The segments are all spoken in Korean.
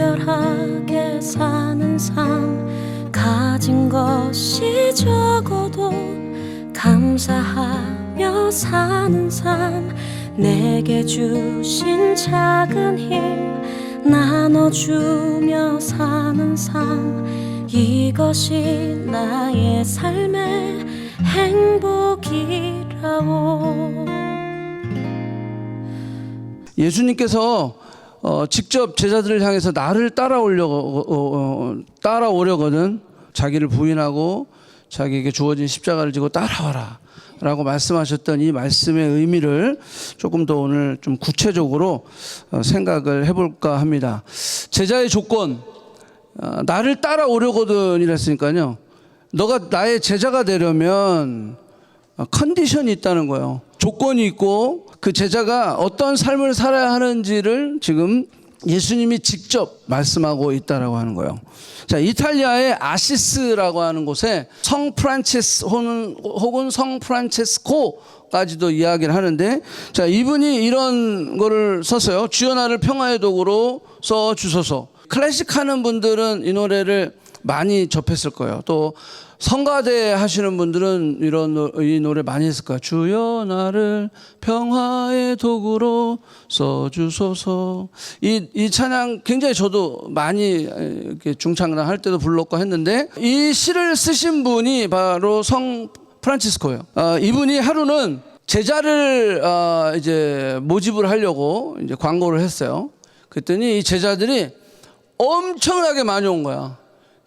간결하게 사는 삶, 가진 것이 적어도 감사하며 사는 삶, 내게 주신 작은 힘 나눠주며 사는 삶, 이것이 나의 삶의 행복이라오. 예수님께서 직접 제자들을 향해서 나를 따라오려거든 자기를 부인하고 자기에게 주어진 십자가를 지고 따라와라 라고 말씀하셨던 이 말씀의 의미를 조금 더 오늘 좀 구체적으로 생각을 해볼까 합니다. 제자의 조건, 나를 따라오려거든 이랬으니까요, 너가 나의 제자가 되려면 컨디션이 있다는 거예요. 조건이 있고 그 제자가 어떤 삶을 살아야 하는지를 지금 예수님이 직접 말씀하고 있다라고 하는 거예요. 자, 이탈리아의 아시스라고 하는 곳에 성 프란치스 혹은 성 프란체스코까지도 이야기를 하는데, 자, 이분이 이런 거를 썼어요. 주여 나를 평화의 도구로 써 주소서. 클래식 하는 분들은 이 노래를 많이 접했을 거예요. 또 성가대 하시는 분들은 이 노래 많이 했을 거예요. 주여 나를 평화의 도구로 써주소서. 이 찬양 굉장히 저도 많이 이렇게 중창단 할 때도 불렀고 했는데, 이 시를 쓰신 분이 바로 성 프란치스코예요. 이분이 하루는 제자를 이제 모집을 하려고 이제 광고를 했어요. 그랬더니 이 제자들이 엄청나게 많이 온 거야.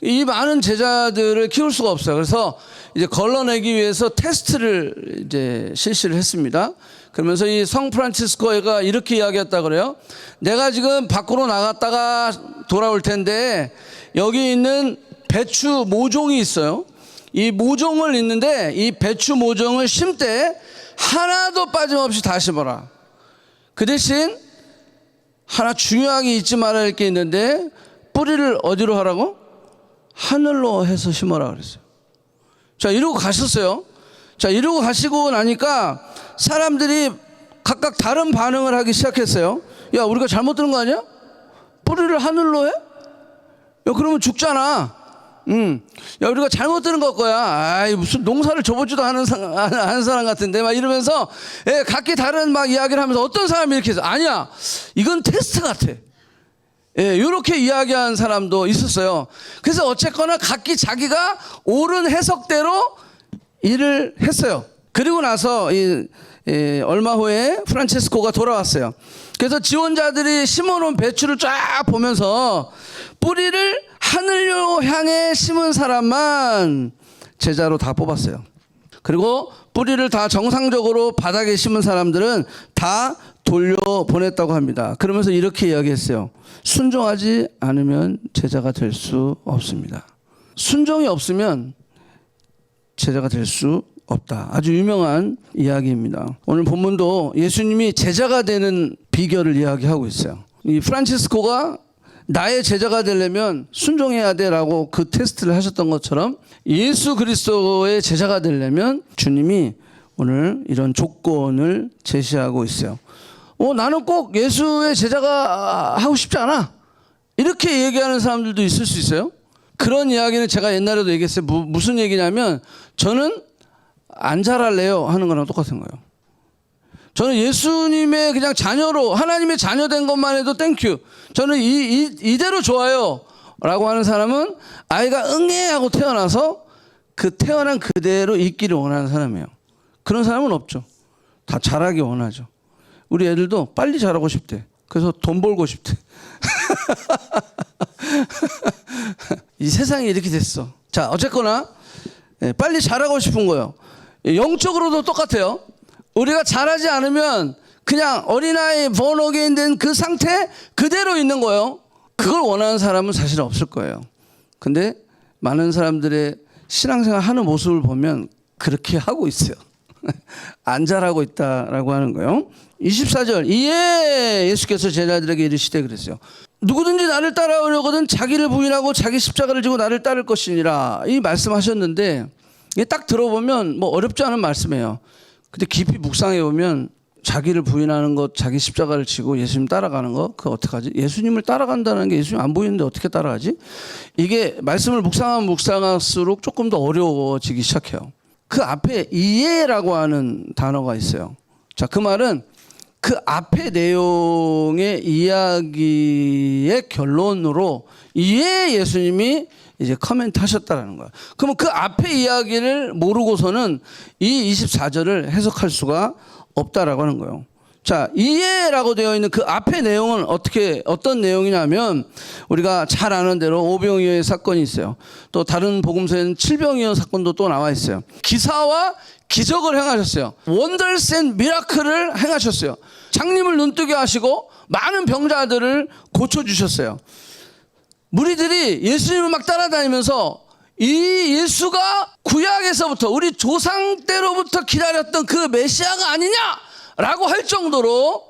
이 많은 제자들을 키울 수가 없어요. 그래서 이제 걸러내기 위해서 테스트를 이제 실시를 했습니다. 그러면서 이 성 프란치스코가 이렇게 이야기했다 그래요. 내가 지금 밖으로 나갔다가 돌아올 텐데 여기 있는 배추 모종이 있어요. 이 모종을 있는데 이 배추 모종을 심때 하나도 빠짐없이 다 심어라. 그 대신 하나 중요하게 잊지 말아야 할 게 있는데, 뿌리를 어디로 하라고? 하늘로 해서 심어라 그랬어요. 자, 이러고 가셨어요. 자, 이러고 가시고 나니까 사람들이 각각 다른 반응을 하기 시작했어요. 야, 우리가 잘못 들은 거 아니야? 뿌리를 하늘로 해? 야, 그러면 죽잖아. 야, 우리가 잘못 들은 걸 거야. 아이, 무슨 농사를 줘보지도 않은 사람 같은데 막 이러면서 각기 다른 막 이야기를 하면서 어떤 사람이 이렇게 해서, 아니야, 이건 테스트 같아. 이렇게 이야기한 사람도 있었어요. 그래서 어쨌거나 각기 자기가 옳은 해석대로 일을 했어요. 그리고 나서 얼마 후에 프란체스코가 돌아왔어요. 그래서 지원자들이 심어놓은 배추를 쫙 보면서 뿌리를 하늘로 향해 심은 사람만 제자로 다 뽑았어요. 그리고 뿌리를 다 정상적으로 바닥에 심은 사람들은 다 돌려보냈다고 합니다. 그러면서 이렇게 이야기했어요. 순종하지 않으면 제자가 될 수 없습니다. 순종이 없으면 제자가 될 수 없다. 아주 유명한 이야기입니다. 오늘 본문도 예수님이 제자가 되는 비결을 이야기하고 있어요. 이 프란치스코가 나의 제자가 되려면 순종해야 돼라고 그 테스트를 하셨던 것처럼, 예수 그리스도의 제자가 되려면 주님이 오늘 이런 조건을 제시하고 있어요. 나는 꼭 예수의 제자가 하고 싶지 않아, 이렇게 얘기하는 사람들도 있을 수 있어요. 그런 이야기는 제가 옛날에도 얘기했어요. 무슨 얘기냐면, 저는 안 잘할래요 하는 거랑 똑같은 거예요. 저는 예수님의 그냥 자녀로, 하나님의 자녀 된 것만 해도 땡큐, 저는 이대로 좋아요 라고 하는 사람은 아이가 응애 하고 태어나서 그 태어난 그대로 있기를 원하는 사람이에요. 그런 사람은 없죠. 다 잘하기 원하죠. 우리 애들도 빨리 자라고 싶대. 그래서 돈 벌고 싶대. 이 세상이 이렇게 됐어. 자, 어쨌거나 빨리 자라고 싶은 거예요. 영적으로도 똑같아요. 우리가 잘하지 않으면 그냥 어린아이 번어게인 된 그 상태 그대로 있는 거예요. 그걸 원하는 사람은 사실 없을 거예요. 근데 많은 사람들의 신앙생활 하는 모습을 보면 그렇게 하고 있어요. 안 잘하고 있다라고 하는 거예요. 24절, 이에 예수께서 제자들에게 이르시되 그랬어요. 누구든지 나를 따라오려거든 자기를 부인하고 자기 십자가를 지고 나를 따를 것이니라, 이 말씀하셨는데, 이게 딱 들어보면 뭐 어렵지 않은 말씀이에요. 근데 깊이 묵상해 보면 자기를 부인하는 것, 자기 십자가를 지고 예수님 따라가는 거, 그거 어떡하지? 예수님을 따라간다는 게 예수님 안 보이는데 어떻게 따라가지? 이게 말씀을 묵상하면 묵상할수록 조금 더 어려워지기 시작해요. 그 앞에 이해라고 하는 단어가 있어요. 자, 그 말은 그 앞에 내용의 이야기의 결론으로 이해 예수님이 이제 커멘트 하셨다라는 거예요. 그러면 그 앞에 이야기를 모르고서는 이 24절을 해석할 수가 없다라고 하는 거예요. 자, 이해라고 되어 있는 그 앞에 내용은 어떤 내용이냐면 우리가 잘 아는 대로 오병이어의 사건이 있어요. 또 다른 복음서에는 칠병이어 사건도 또 나와 있어요. 기사와 기적을 행하셨어요. 원더스 앤 미라클을 행하셨어요. 장님을 눈뜨게 하시고 많은 병자들을 고쳐주셨어요. 무리들이 예수님을 막 따라다니면서 이 예수가 구약에서부터 우리 조상 때로부터 기다렸던 그 메시아가 아니냐라고 할 정도로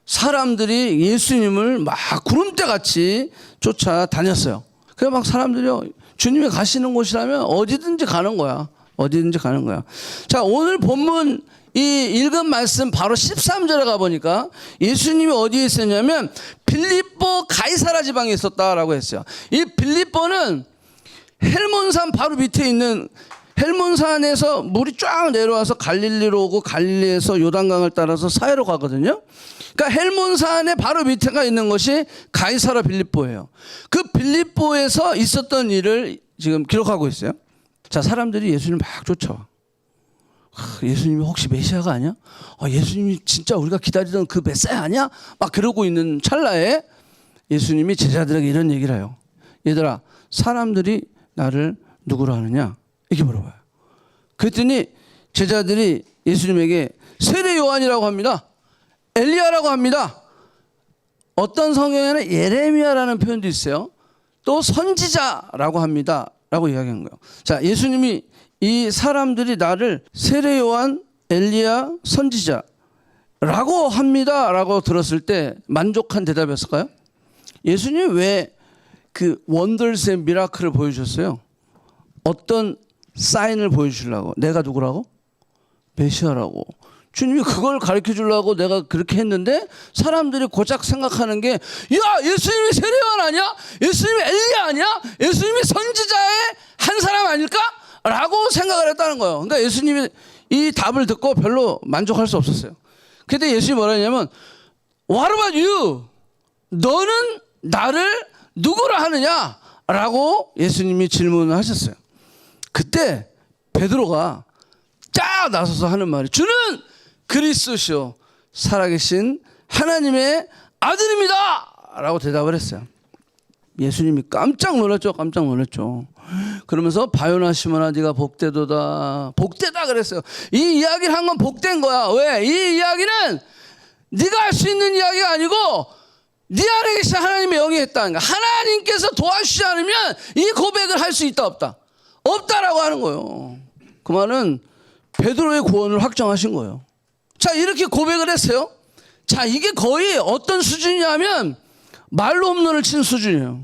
사람들이 예수님을 막 구름대같이 쫓아다녔어요. 그래서 막 사람들이요, 주님이 가시는 곳이라면 어디든지 가는 거야. 어디든지 가는 거야. 자, 오늘 본문 이 읽은 말씀 바로 13절에 가보니까 예수님이 어디에 있었냐면 빌립보 가이사라 지방에 있었다라고 했어요. 이 빌립보는 헬몬산 바로 밑에 있는, 헬몬산에서 물이 쫙 내려와서 갈릴리로 오고 갈릴리에서 요단강을 따라서 사해로 가거든요. 그러니까 헬몬산의 바로 밑에가 있는 것이 가이사라 빌립보예요. 그 빌립보에서 있었던 일을 지금 기록하고 있어요. 자, 사람들이 예수님을 막 쫓아와. 예수님이 혹시 메시아가 아니야? 예수님이 진짜 우리가 기다리던 그 메시아 아니야? 막 그러고 있는 찰나에 예수님이 제자들에게 이런 얘기를 해요. 얘들아, 사람들이 나를 누구로 하느냐? 이렇게 물어봐요. 그랬더니 제자들이 예수님에게 세례 요한이라고 합니다. 엘리야라고 합니다. 어떤 성경에는 예레미야라는 표현도 있어요. 또 선지자라고 합니다. 라고 이야기한 거예요. 자, 예수님이 이 사람들이 나를 세례 요한, 엘리야, 선지자라고 합니다. 라고 들었을 때 만족한 대답이었을까요? 예수님이 왜 그 원더스 앤 미라클을 보여주셨어요? 어떤 사인을 보여주려고? 내가 누구라고? 메시아라고. 주님이 그걸 가르쳐 주려고 내가 그렇게 했는데 사람들이 고작 생각하는 게, 야, 예수님이 세례요한 아니야? 예수님이 엘리야 아니야? 예수님이 선지자의 한 사람 아닐까? 라고 생각을 했다는 거예요. 그러니까 예수님이 이 답을 듣고 별로 만족할 수 없었어요. 그때 예수님이 뭐라 했냐면, What about you? 너는 나를 누구라 하느냐? 라고 예수님이 질문을 하셨어요. 그때 베드로가 쫙 나서서 하는 말이, 주는 그리스도시요 살아계신 하나님의 아들입니다 라고 대답을 했어요. 예수님이 깜짝 놀랐죠. 깜짝 놀랐죠. 그러면서 바요나 시몬아 네가 복되도다. 복되다 그랬어요. 이 이야기를 한 건 복된 거야. 왜? 이 이야기는 네가 할 수 있는 이야기가 아니고 네 안에 계신 하나님의 영이 했다는 거야. 하나님께서 도와주지 않으면 이 고백을 할 수 있다 없다? 없다라고 하는 거예요. 그 말은 베드로의 구원을 확정하신 거예요. 자, 이렇게 고백을 했어요. 자, 이게 거의 어떤 수준이냐면 말로 홈런을 친 수준이에요.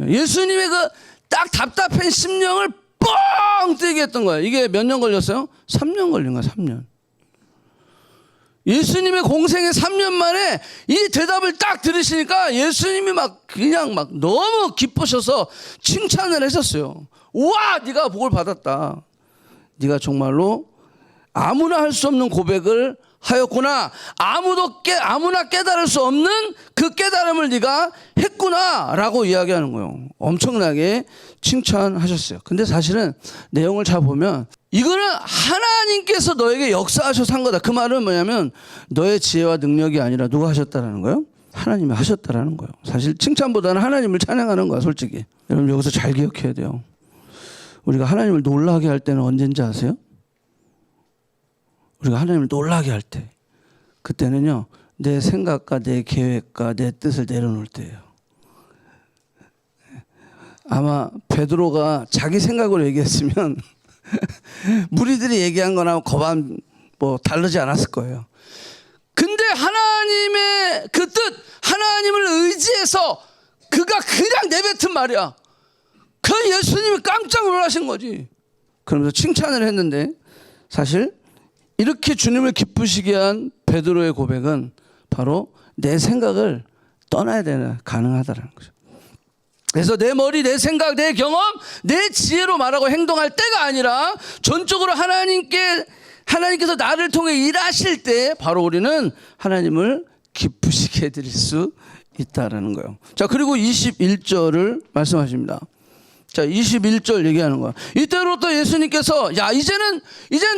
예수님의 그 딱 답답한 심령을 뻥 뜨게 했던 거예요. 이게 몇 년 걸렸어요? 3년 걸린 거야. 3년. 예수님의 공생의 3년 만에 이 대답을 딱 들으시니까 예수님이 막 그냥 막 너무 기쁘셔서 칭찬을 하셨어요. 우와, 네가 복을 받았다. 네가 정말로 아무나 할 수 없는 고백을 하였구나. 아무나 깨달을 수 없는 그 깨달음을 네가 했구나 라고 이야기하는 거예요. 엄청나게 칭찬하셨어요. 근데 사실은 내용을 잘 보면 이거는 하나님께서 너에게 역사하셔서 한 거다. 그 말은 뭐냐면 너의 지혜와 능력이 아니라 누가 하셨다라는 거예요? 하나님이 하셨다라는 거예요. 사실 칭찬보다는 하나님을 찬양하는 거야, 솔직히. 여러분 여기서 잘 기억해야 돼요. 우리가 하나님을 놀라게 할 때는 언제인지 아세요? 우리가 하나님을 놀라게 할 때, 그때는요 내 생각과 내 계획과 내 뜻을 내려놓을 때예요. 아마 베드로가 자기 생각으로 얘기했으면 무리들이 얘기한 거나 거반 뭐 다르지 않았을 거예요. 근데 하나님의 그 뜻, 하나님을 의지해서 그가 그냥 내뱉은 말이야. 그 예수님이 깜짝 놀라신 거지. 그러면서 칭찬을 했는데 사실 이렇게 주님을 기쁘시게 한 베드로의 고백은 바로 내 생각을 떠나야 되는 가능하다라는 거죠. 그래서 내 머리, 내 생각, 내 경험, 내 지혜로 말하고 행동할 때가 아니라 전적으로 하나님께서 나를 통해 일하실 때 바로 우리는 하나님을 기쁘시게 해드릴 수 있다라는 거예요. 자, 그리고 21절을 말씀하십니다. 자, 21절 얘기하는 거야. 이때로부터 예수님께서 이제는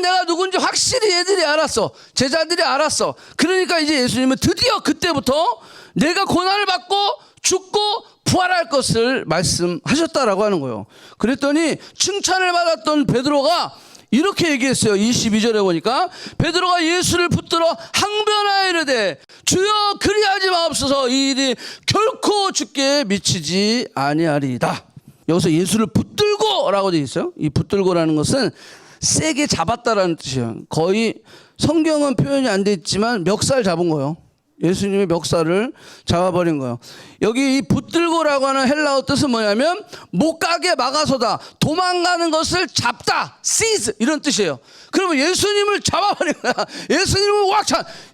내가 누군지 확실히 얘들이 알았어. 제자들이 알았어. 그러니까 이제 예수님은 드디어 그때부터 내가 고난을 받고 죽고 부활할 것을 말씀하셨다라고 하는 거예요. 그랬더니 칭찬을 받았던 베드로가 이렇게 얘기했어요. 22절에 보니까 베드로가 예수를 붙들어 항변하여 이르되 주여 그리하지 마옵소서. 이 일이 결코 주께 미치지 아니하리이다. 여기서 예수를 붙들고 라고 되어 있어요. 이 붙들고라는 것은 세게 잡았다라는 뜻이에요. 거의 성경은 표현이 안 돼 있지만 멱살 잡은 거예요. 예수님의 멱살을 잡아버린 거예요. 여기 이 붙들고라고 하는 헬라어 뜻은 뭐냐면 못 가게 막아서다, 도망가는 것을 잡다, seize 이런 뜻이에요. 그러면 예수님을 잡아버린 거야. 예수님을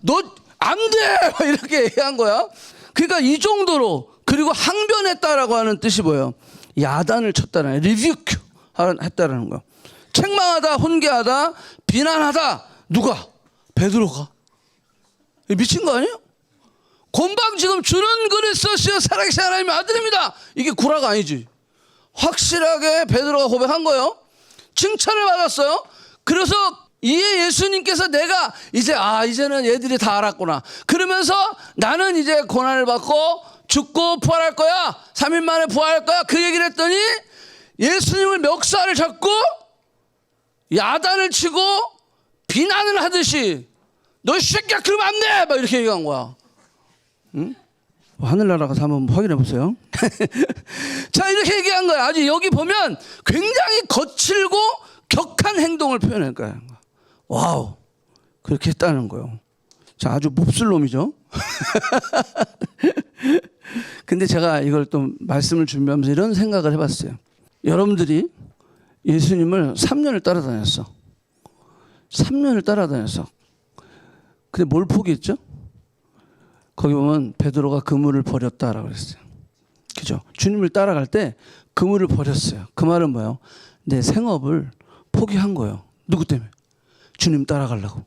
너 안 돼! 이렇게 얘기한 거야. 그러니까 이 정도로. 그리고 항변했다라고 하는 뜻이 뭐예요? 야단을 쳤다는, 리뷰큐 했다라는 거예요. 책망하다, 훈계하다, 비난하다. 누가? 베드로가. 미친 거 아니에요? 곤방 지금 주는 그리스도시여 살아계신 하나님의 아들입니다. 이게 구라가 아니지. 확실하게 베드로가 고백한 거예요. 칭찬을 받았어요. 그래서 이에 예수님께서 내가 이제는 얘들이 다 알았구나. 그러면서 나는 이제 고난을 받고 죽고 부활할 거야. 3일 만에 부활할 거야. 그 얘기를 했더니 예수님을 멱살을 잡고 야단을 치고 비난을 하듯이 너 이 새끼야 그러면 안 돼! 막 이렇게 얘기한 거야. 응? 하늘나라 가서 한번 확인해 보세요. 자, 이렇게 얘기한 거야. 아주 여기 보면 굉장히 거칠고 격한 행동을 표현할 거야. 와우, 그렇게 했다는 거예요. 자, 아주 몹쓸 놈이죠. 근데 제가 이걸 또 말씀을 준비하면서 이런 생각을 해봤어요. 여러분들이 예수님을 3년을 따라다녔어. 3년을 따라다녔어. 근데 뭘 포기했죠? 거기 보면 베드로가 그물을 버렸다라고 그랬어요. 그죠? 주님을 따라갈 때 그물을 버렸어요. 그 말은 뭐예요? 내 생업을 포기한 거예요. 누구 때문에? 주님 따라가려고.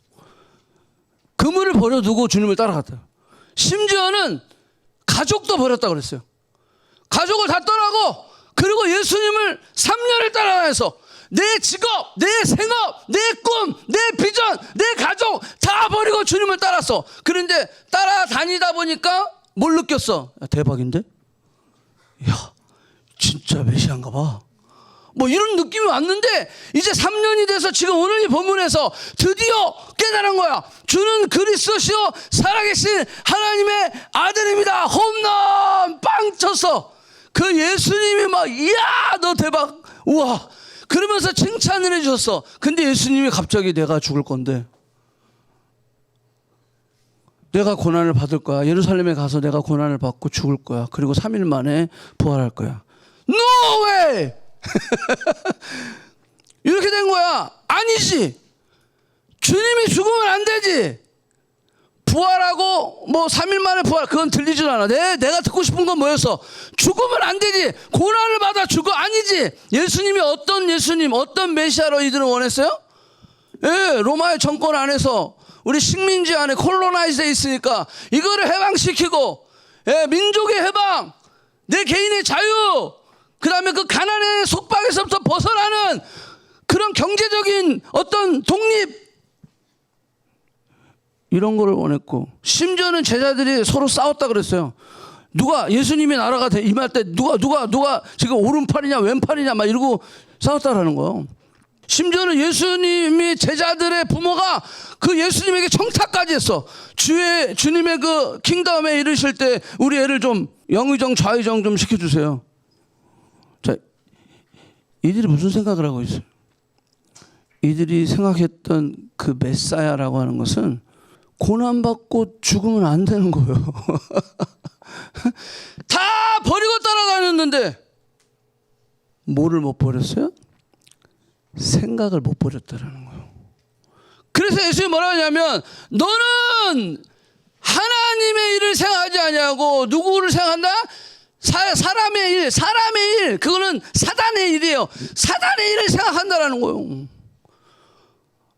그물을 버려두고 주님을 따라갔다. 심지어는 가족도 버렸다고 그랬어요. 가족을 다 떠나고 그리고 예수님을 3년을 따라다녀서 내 직업, 내 생업, 내 꿈, 내 비전, 내 가족 다 버리고 주님을 따랐어. 그런데 따라다니다 보니까 뭘 느꼈어? 야, 대박인데? 야, 진짜 메시아인가 봐. 뭐 이런 느낌이 왔는데 이제 3년이 돼서 지금 오늘 이 본문에서 드디어 깨달은 거야. 주는 그리스도시요 살아계신 하나님의 아들입니다. 홈런 빵 쳤어. 그 예수님이 막 이야 너 대박 우와 그러면서 칭찬을 해주셨어. 근데 예수님이 갑자기 내가 죽을 건데 내가 고난을 받을 거야. 예루살렘에 가서 내가 고난을 받고 죽을 거야. 그리고 3일 만에 부활할 거야. No way! 이렇게 된 거야. 아니지. 주님이 죽으면 안 되지. 부활하고 뭐 3일 만에 부활 그건 들리지도 않아. 내가 듣고 싶은 건 뭐였어? 죽으면 안 되지. 고난을 받아 죽어. 아니지. 예수님이 어떤 메시아로 이들은 원했어요? 예, 로마의 정권 안에서 우리 식민지 안에 콜로나이즈에 있으니까 이거를 해방시키고 예, 민족의 해방, 내 개인의 자유, 그 다음에 그 가난의 속박에서부터 벗어나는 그런 경제적인 어떤 독립 이런 거를 원했고 심지어는 제자들이 서로 싸웠다 그랬어요. 누가 예수님의 나라가 임할 때 누가 지금 오른팔이냐 왼팔이냐 막 이러고 싸웠다라는 거예요. 심지어는 예수님이 제자들의 부모가 그 예수님에게 청탁까지 했어. 주님의 그 킹덤에 이르실 때 우리 애를 좀 영의정 좌의정 좀 시켜주세요. 자, 이들이 무슨 생각을 하고 있어요? 이들이 생각했던 그 메사야라고 하는 것은 고난받고 죽으면 안 되는 거예요. 다 버리고 따라다녔는데 뭐를 못 버렸어요? 생각을 못 버렸다라는 거예요. 그래서 예수님이 뭐라 하냐면 너는 너는 하나님의 일을 생각하지 아니하고 누구를 생각한다? 사람의 일, 그거는 사단의 일이에요. 사단의 일을 생각한다라는 거예요.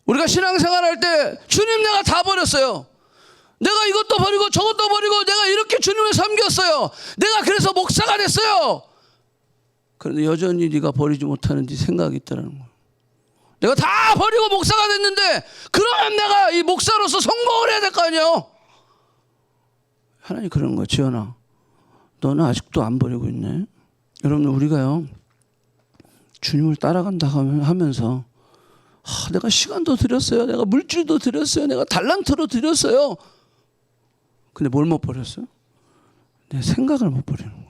우리가 신앙생활할 때 주님 내가 다 버렸어요. 내가 이것도 버리고 저것도 버리고 내가 이렇게 주님을 섬겼어요. 내가 그래서 목사가 됐어요. 그런데 여전히 네가 버리지 못하는 네 생각이 있다는 거예요. 내가 다 버리고 목사가 됐는데 그러면 내가 이 목사로서 성공을 해야 될 거 아니에요. 하나님 그러는 거예요. 지연아, 너는 아직도 안 버리고 있네. 여러분, 우리가요 주님을 따라간다 하면서 내가 시간도 드렸어요. 내가 물질도 드렸어요. 내가 달란트로 드렸어요. 근데 뭘 못 버렸어요? 내 생각을 못 버리는 거예요.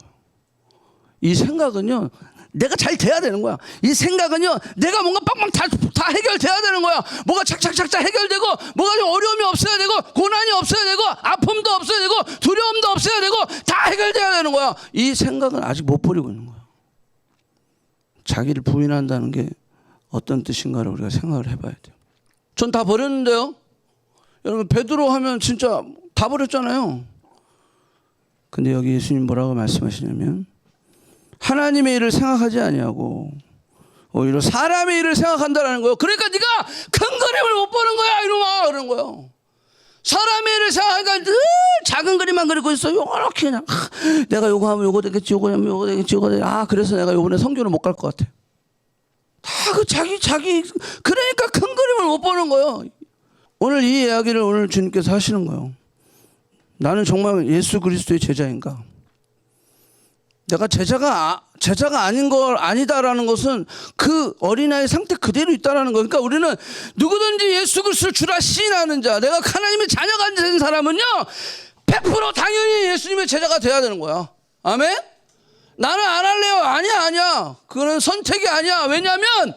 이 생각은요 내가 잘 돼야 되는 거야. 이 생각은요 내가 뭔가 빵빵 다 해결돼야 되는 거야. 뭐가 착착착착 해결되고 뭐가 좀 어려움이 없어야 되고 고난이 없어야 되고 아픔도 없어야 되고 두려움도 없어야 되고 다 해결돼야 되는 거야. 이 생각은 아직 못 버리고 있는 거야. 자기를 부인한다는 게 어떤 뜻인가를 우리가 생각을 해봐야 돼요. 전 다 버렸는데요. 여러분, 베드로 하면 진짜 다 버렸잖아요. 근데 여기 예수님 뭐라고 말씀하시냐면 하나님의 일을 생각하지 아니하고 오히려 사람의 일을 생각한다라는 거예요. 그러니까 네가 큰 그림을 못 보는 거야 이놈아, 그런 거예요. 사람의 일을 생각하니까 늘 작은 그림만 그리고 있어. 이렇게 그냥 내가 요거 하면 요거 되겠지, 요거 하면 요거 되겠지, 요거 되겠지. 그래서 내가 요번에 선교를 못 갈 것 같아. 다 그 자기 그러니까 큰 그림을 못 보는 거예요. 오늘 이 이야기를 오늘 주님께서 하시는 거예요. 나는 정말 예수 그리스도의 제자인가? 내가 제자가 아닌 걸 아니다라는 것은 그 어린아이 상태 그대로 있다라는 거예요. 그러니까 우리는 누구든지 예수 그리스도를 주라 시인하는 자, 내가 하나님의 자녀가 된 사람은요 100% 당연히 예수님의 제자가 돼야 되는 거야. 아멘? 나는 안 할래요. 아니야. 그거는 선택이 아니야. 왜냐하면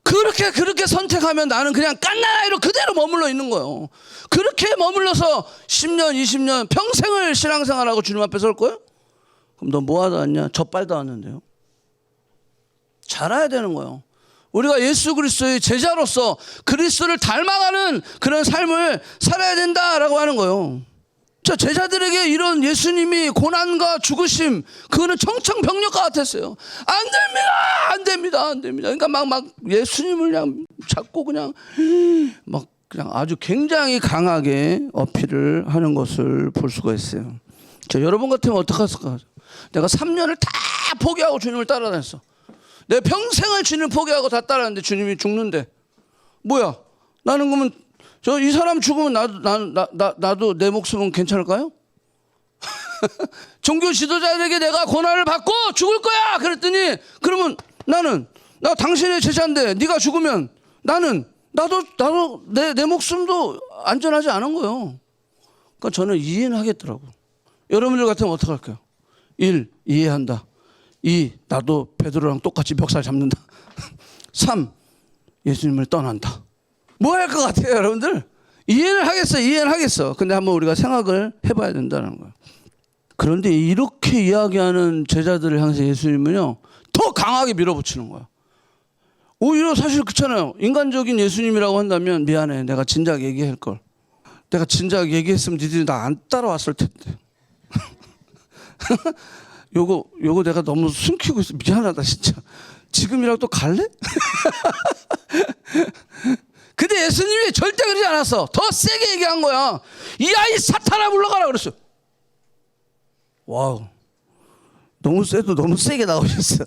그렇게 선택하면 나는 그냥 깐나라이로 그대로 머물러 있는 거예요. 그렇게 머물러서 10년, 20년, 평생을 신앙생활하고 주님 앞에 설 거예요? 그럼 너 뭐 하다 왔냐? 젖발다 왔는데요. 자라야 되는 거예요. 우리가 예수 그리스도의 제자로서 그리스도를 닮아가는 그런 삶을 살아야 된다라고 하는 거예요. 제자들에게 이런 예수님이 고난과 죽으심, 그거는 청천벽력과 같았어요. 안 됩니다. 그러니까 막 예수님을 그냥 잡고 그냥 아주 굉장히 강하게 어필을 하는 것을 볼 수가 있어요. 여러분 같으면 어떡했을까? 내가 3년을 다 포기하고 주님을 따라다녔어. 내 평생을 주님을 포기하고 다 따라다녔는데 주님이 죽는데 뭐야? 나는 그러면 이 사람 죽으면 나도 내 목숨은 괜찮을까요? 종교 지도자들에게 내가 고난을 받고 죽을 거야 그랬더니 그러면 나 당신의 제자인데 네가 죽으면 나도 내 목숨도 안전하지 않은 거예요. 그러니까 저는 이해는 하겠더라고. 여러분들 같으면 어떡할까요? 1. 이해한다. 2. 나도 베드로랑 똑같이 멱살 잡는다. 3. 예수님을 떠난다. 뭐 할 것 같아요 여러분들? 이해는 하겠어. 근데 한번 우리가 생각을 해봐야 된다는 거예요. 그런데 이렇게 이야기하는 제자들을 향해서 예수님은요 더 강하게 밀어붙이는 거야. 오히려 사실 그렇잖아요. 인간적인 예수님이라고 한다면 미안해, 내가 진작 얘기할 걸. 내가 진작 얘기했으면 니들이 나 안 따라왔을 텐데. 요거 내가 너무 숨기고 있어. 미안하다 진짜. 지금이라도 또 갈래? 근데 예수님이 절대 그러지 않았어. 더 세게 얘기한 거야. 이 아이 사탄아 물러가라 그랬어. 와우, 너무 세게 나오셨어.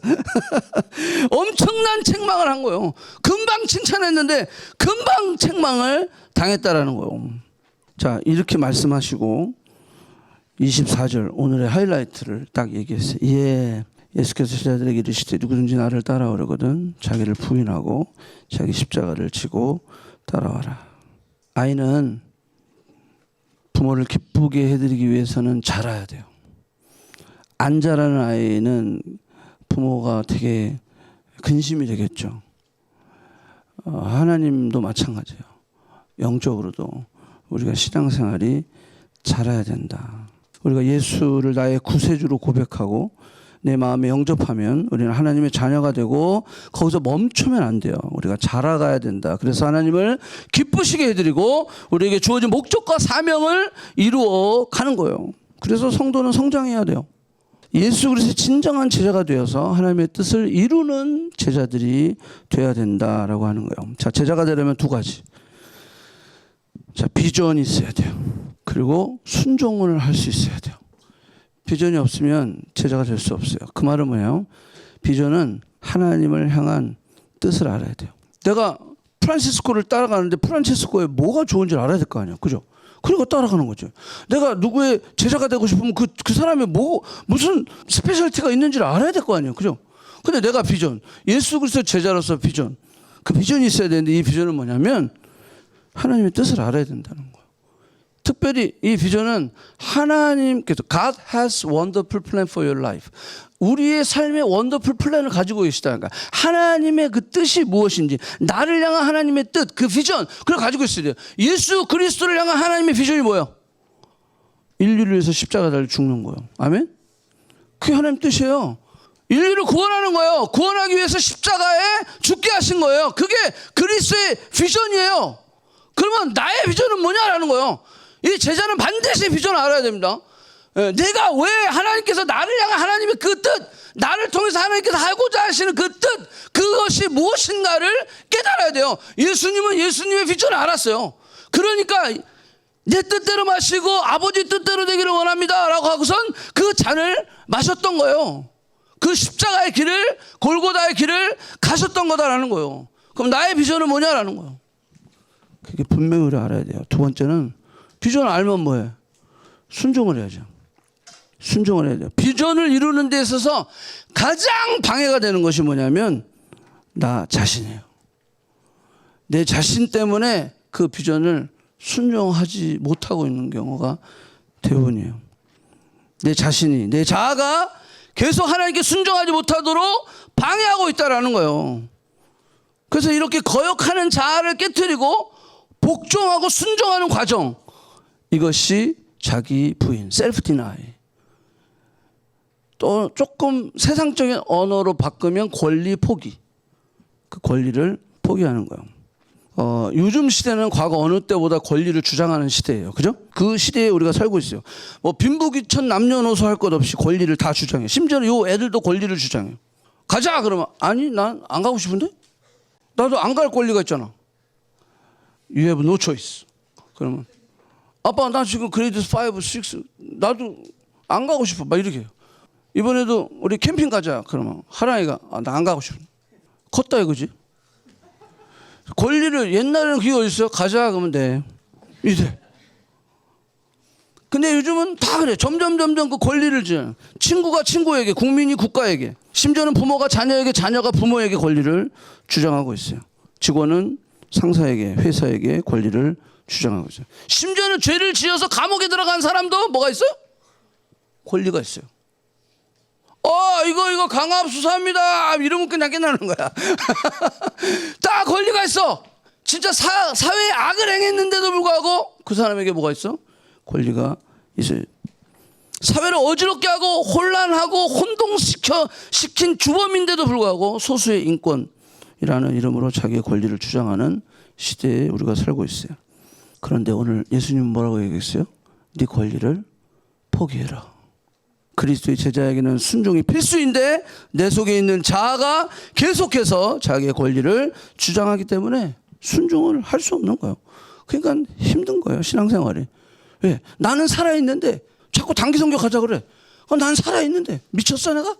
엄청난 책망을 한 거예요. 금방 칭찬했는데 금방 책망을 당했다라는 거예요. 자, 이렇게 말씀하시고 24절 오늘의 하이라이트를 딱 얘기했어요. 예수께서 제자들에게 이르시되 누구든지 나를 따라오려거든 자기를 부인하고 자기 십자가를 지고 따라와라. 아이는 부모를 기쁘게 해드리기 위해서는 자라야 돼요. 안 자라는 아이는 부모가 되게 근심이 되겠죠. 하나님도 마찬가지예요. 영적으로도 우리가 신앙생활이 자라야 된다. 우리가 예수를 나의 구세주로 고백하고 내 마음에 영접하면 우리는 하나님의 자녀가 되고 거기서 멈추면 안 돼요. 우리가 자라가야 된다. 그래서 하나님을 기쁘시게 해드리고 우리에게 주어진 목적과 사명을 이루어 가는 거예요. 그래서 성도는 성장해야 돼요. 예수 그리스도의 진정한 제자가 되어서 하나님의 뜻을 이루는 제자들이 돼야 된다라고 하는 거예요. 자, 제자가 되려면 두 가지. 자, 비전이 있어야 돼요. 그리고 순종을 할 수 있어야 돼요. 비전이 없으면 제자가 될 수 없어요. 그 말은 뭐예요? 비전은 하나님을 향한 뜻을 알아야 돼요. 내가 프란치스코를 따라가는데 프란치스코에 뭐가 좋은지 알아야 될 거 아니에요. 그죠? 그리고 따라가는 거죠. 내가 누구의 제자가 되고 싶으면 그 사람의 무슨 스페셜티가 있는지를 알아야 될 거 아니에요. 그죠? 근데 내가 비전, 예수 그리스도 제자로서 비전, 그 비전이 있어야 되는데 이 비전은 뭐냐면 하나님의 뜻을 알아야 된다는 거예요. 특별히 이 비전은 하나님께서 God has wonderful plan for your life. 우리의 삶의 원더풀 플랜을 가지고 계시다는 거야. 하나님의 그 뜻이 무엇인지, 나를 향한 하나님의 뜻, 그 비전, 그걸 가지고 있어야 돼요. 예수 그리스도를 향한 하나님의 비전이 뭐예요? 인류를 위해서 십자가 달려 죽는 거예요. 아멘? 그게 하나님 뜻이에요. 인류를 구원하는 거예요. 구원하기 위해서 십자가에 죽게 하신 거예요. 그게 그리스도의 비전이에요. 그러면 나의 비전은 뭐냐라는 거예요. 이 제자는 반드시 비전을 알아야 됩니다. 내가 왜 하나님께서 나를 향한 하나님의 그 뜻, 나를 통해서 하나님께서 하고자 하시는 그 뜻, 그것이 무엇인가를 깨달아야 돼요. 예수님은 예수님의 비전을 알았어요. 그러니까 내 뜻대로 마시고 아버지 뜻대로 되기를 원합니다 라고 하고선 그 잔을 마셨던 거예요. 그 십자가의 길을, 골고다의 길을 가셨던 거다라는 거예요. 그럼 나의 비전은 뭐냐라는 거예요. 그게 분명히 우리가 알아야 돼요. 두 번째는 비전을 알면 뭐해? 순종을 해야죠. 순종을 해야 돼요. 비전을 이루는 데 있어서 가장 방해가 되는 것이 뭐냐면 나 자신이에요. 내 자신 때문에 그 비전을 순종하지 못하고 있는 경우가 대부분이에요. 내 자신이, 내 자아가 계속 하나님께 순종하지 못하도록 방해하고 있다라는 거예요. 그래서 이렇게 거역하는 자아를 깨트리고 복종하고 순종하는 과정, 이것이 자기 부인, 셀프 디나이. 또 조금 세상적인 언어로 바꾸면 권리 포기. 그 권리를 포기하는 거예요. 요즘 시대는 과거 어느 때보다 권리를 주장하는 시대예요. 그죠? 그 시대에 우리가 살고 있어요. 뭐 빈부귀천 남녀노소 할 것 없이 권리를 다 주장해. 심지어는 요 애들도 권리를 주장해요. 가자 그러면 아니 난 안 가고 싶은데? 나도 안 갈 권리가 있잖아. You have no choice. 그러면 아빠 나 지금 그레이드 5, 6 나도 안 가고 싶어 막 이렇게 해요. 이번에도 우리 캠핑 가자 그러면 하랑이가 나 안 가고 싶어. 컸다 이거지. 권리를 옛날에는 그게 어딨어요? 가자 그러면 돼. 이래. 근데 요즘은 다 그래. 점점 그 권리를 줘. 친구가 친구에게, 국민이 국가에게, 심지어는 부모가 자녀에게, 자녀가 부모에게 권리를 주장하고 있어요. 직원은 상사에게, 회사에게 권리를 주장하고 있어요. 심지어는 죄를 지어서 감옥에 들어간 사람도 뭐가 있어요? 권리가 있어요. 이거 강압 수사합니다 이러면 그냥 끝나는 거야. 다 권리가 있어. 진짜 사회에 악을 행했는데도 불구하고 그 사람에게 뭐가 있어? 권리가 있어요. 사회를 어지럽게 하고 혼란하고 혼동시킨 주범인데도 불구하고 소수의 인권이라는 이름으로 자기의 권리를 주장하는 시대에 우리가 살고 있어요. 그런데 오늘 예수님은 뭐라고 얘기했어요? 네 권리를 포기해라. 그리스도의 제자에게는 순종이 필수인데 내 속에 있는 자아가 계속해서 자기의 권리를 주장하기 때문에 순종을 할 수 없는 거예요. 그러니까 힘든 거예요, 신앙생활이. 왜? 나는 살아있는데 자꾸 단기 성격하자 그래. 난 살아있는데 미쳤어 내가?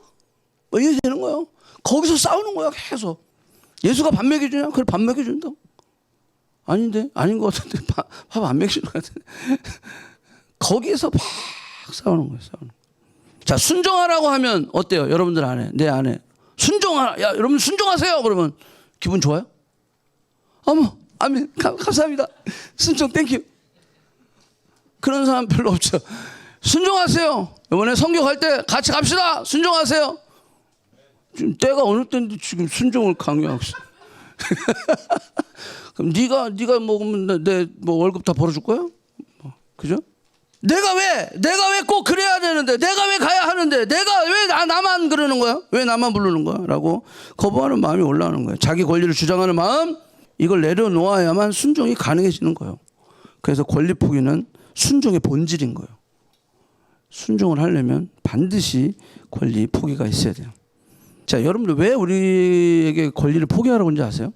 뭐 이렇게 되는 거예요. 거기서 싸우는 거야 계속. 예수가 밥 먹여주냐? 그래 밥 먹여준다. 아닌데? 아닌 것 같은데 밥 안 먹여주는 것 같은데. 거기에서 막 싸우는 거예요. 싸우는 거예요. 자, 순종하라고 하면 어때요? 여러분들 안에, 내 안에. 순종하라. 야, 여러분 순종하세요. 그러면 기분 좋아요? 어머, 아멘. 감사합니다. 순종 땡큐. 그런 사람 별로 없죠. 순종하세요. 이번에 성경할 때 같이 갑시다. 순종하세요. 지금 때가 어느 때인데 지금 순종을 강요하고 있어. 그럼 네가 먹으면 내 뭐 월급 다 벌어줄 거야? 그죠? 내가 왜 꼭 그래야 되는데, 내가 왜 가야 하는데, 내가 왜 나만 그러는 거야? 왜 나만 부르는 거야? 라고 거부하는 마음이 올라오는 거예요. 자기 권리를 주장하는 마음, 이걸 내려놓아야만 순종이 가능해지는 거예요. 그래서 권리 포기는 순종의 본질인 거예요. 순종을 하려면 반드시 권리 포기가 있어야 돼요. 자, 여러분들 왜 우리에게 권리를 포기하라고 하는지 아세요?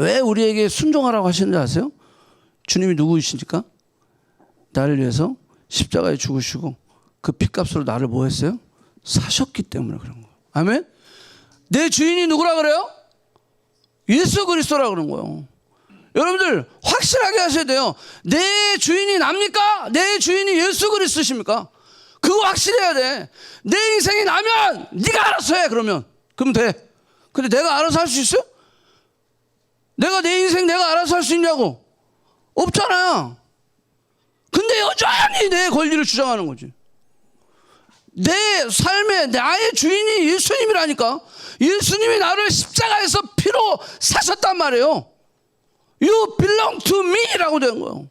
왜 우리에게 순종하라고 하시는지 아세요? 주님이 누구이십니까? 나를 위해서 십자가에 죽으시고 그 핏값으로 나를 뭐 했어요? 사셨기 때문에 그런 거예요. 아멘? 내 주인이 누구라 그래요? 예수 그리스도라 그런 거예요. 여러분들 확실하게 하셔야 돼요. 내 주인이 납니까? 내 주인이 예수 그리스도십니까? 그거 확실해야 돼. 내 인생이 나면 네가 알아서 해. 그러면 돼. 근데 내가 알아서 할 수 있어요? 내가 내 인생 내가 알아서 할 수 있냐고? 없잖아요. 근데 여전히 내 권리를 주장하는 거지. 내 삶에 나의 주인이 예수님이라니까. 예수님이 나를 십자가에서 피로 사셨단 말이에요. You belong to me라고 되는 거예요.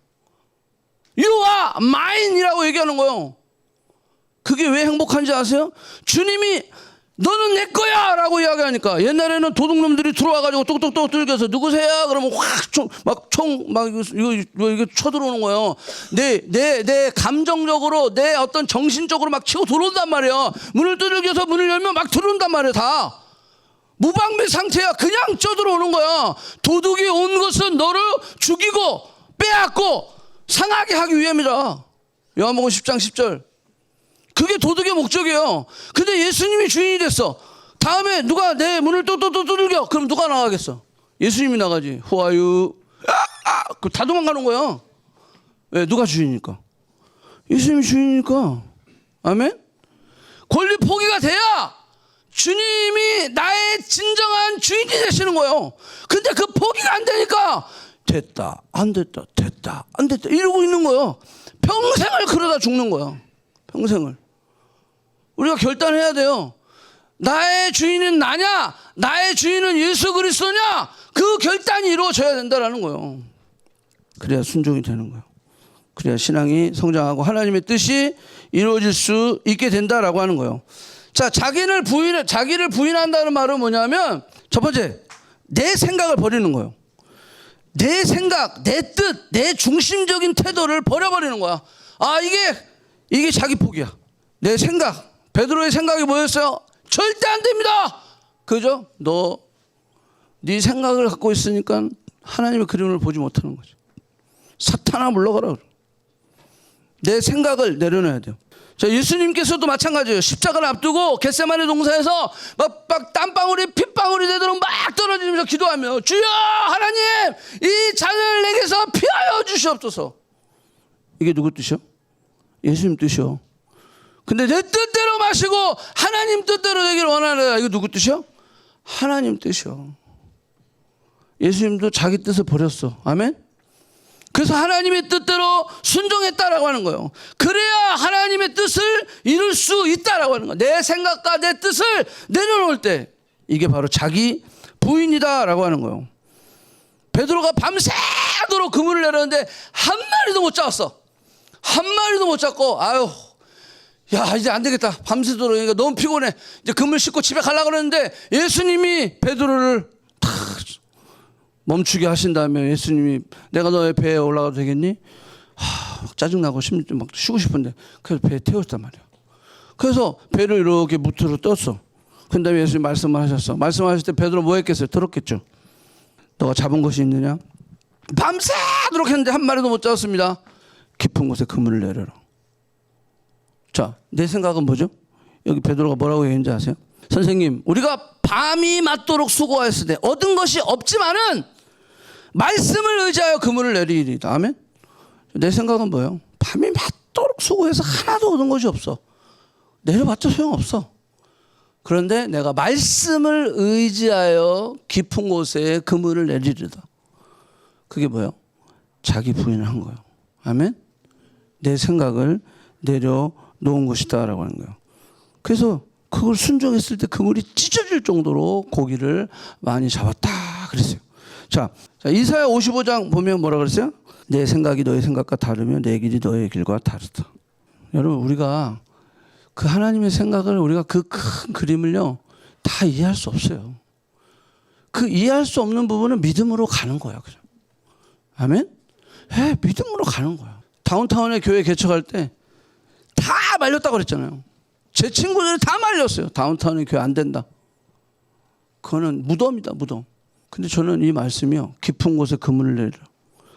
You are mine이라고 얘기하는 거예요. 그게 왜 행복한지 아세요? 주님이 너는 내 거야 라고 이야기하니까. 옛날에는 도둑놈들이 들어와가지고 똑똑똑 들겨서 누구세요? 그러면 이거 쳐들어오는 거예요. 내 감정적으로 내 어떤 정신적으로 막 치고 들어온단 말이에요. 문을 두들겨서 문을 열면 막 들어온단 말이에요. 다 무방비 상태야. 그냥 쳐들어오는 거야. 도둑이 온 것은 너를 죽이고 빼앗고 상하게 하기 위함이다. 요한복음 10장 10절. 그게 도둑의 목적이에요. 근데 예수님이 주인이 됐어. 다음에 누가 내 문을 또 두들겨. 그럼 누가 나가겠어? 예수님이 나가지. Who are you? 그럼 다 도망가는 거야. 왜? 누가 주인이니까? 예수님이 주인이니까. 아멘? 권리 포기가 돼야 주님이 나의 진정한 주인이 되시는 거예요. 근데 그 포기가 안 되니까 됐다 안 됐다 됐다 안 됐다 이러고 있는 거예요. 평생을 그러다 죽는 거야. 평생을. 우리가 결단해야 돼요. 나의 주인은 나냐? 나의 주인은 예수 그리스도냐? 그 결단이 이루어져야 된다는 거예요. 그래야 순종이 되는 거예요. 그래야 신앙이 성장하고 하나님의 뜻이 이루어질 수 있게 된다라고 하는 거예요. 자, 자기를 부인한다는 말은 뭐냐면 첫 번째, 내 생각을 버리는 거예요. 내 생각, 내 뜻, 내 중심적인 태도를 버려버리는 거야. 아, 이게 자기 포기야. 내 생각. 베드로의 생각이 뭐였어요? 절대 안 됩니다. 그죠? 네 생각을 갖고 있으니까 하나님의 그림을 보지 못하는 거죠. 사탄아 물러가라. 내 생각을 내려놔야 돼요. 자, 예수님께서도 마찬가지예요. 십자가를 앞두고 겟세마네 동산에서 막 땀방울이 핏방울이 되도록 막 떨어지면서 기도하며 주여 하나님 이 잔을 내게서 피하여 주시옵소서. 이게 누구 뜻이요? 예수님 뜻이요. 근데 내 뜻대로 마시고 하나님 뜻대로 되기를 원하는 이거 누구 뜻이요? 하나님 뜻이요. 예수님도 자기 뜻을 버렸어. 아멘? 그래서 하나님의 뜻대로 순종했다라고 하는 거예요. 그래야 하나님의 뜻을 이룰 수 있다라고 하는 거예요. 내 생각과 내 뜻을 내려놓을 때 이게 바로 자기 부인이다라고 하는 거예요. 베드로가 밤새도록 그물을 내렸는데 한 마리도 못 잡았어. 한 마리도 못 잡고 아유 야 이제 안 되겠다. 밤새도록 이거 너무 피곤해. 이제 그물 싣고 집에 가려고 그랬는데 예수님이 베드로를 탁 멈추게 하신 다음에 예수님이 내가 너의 배에 올라가도 되겠니? 막 짜증나고 막 쉬고 싶은데 그래서 배에 태웠단 말이야. 그래서 배를 이렇게 무트로 떴어. 그 다음에 예수님 말씀을 하셨어. 말씀하실 때 베드로 뭐 했겠어요? 들었겠죠. 너가 잡은 것이 있느냐? 밤새도록 했는데 한 마리도 못 잡았습니다. 깊은 곳에 그물을 내려라. 자, 내 생각은 뭐죠? 여기 베드로가 뭐라고 얘기했는지 아세요? 선생님, 우리가 밤이 맞도록 수고하였을 때 얻은 것이 없지만은 말씀을 의지하여 그물을 내리리이다. 아멘? 내 생각은 뭐예요? 밤이 맞도록 수고해서 하나도 얻은 것이 없어. 내려봤자 소용없어. 그런데 내가 말씀을 의지하여 깊은 곳에 그물을 내리리다. 그게 뭐예요? 자기 부인을 한 거예요. 아멘? 내 생각을 내려놓은 것이다 라고 하는 거예요. 그래서 그걸 순종했을 때 그물이 찢어질 정도로 고기를 많이 잡았다 그랬어요. 자, 이사야 55장 보면 뭐라 그랬어요? 내 생각이 너의 생각과 다르며 내 길이 너의 길과 다르다. 여러분 우리가 그 하나님의 생각을 우리가 그 큰 그림을요 다 이해할 수 없어요. 그 이해할 수 없는 부분은 믿음으로 가는 거야. 그죠? 아멘? 예, 믿음으로 가는 거야. 다운타운에 교회 개척할 때 다 말렸다고 그랬잖아요. 제 친구들이 다 말렸어요. 다운타운에 교회 안 된다. 그거는 무덤이다, 무덤. 근데 저는 이 말씀이요 깊은 곳에 그물을 내리라.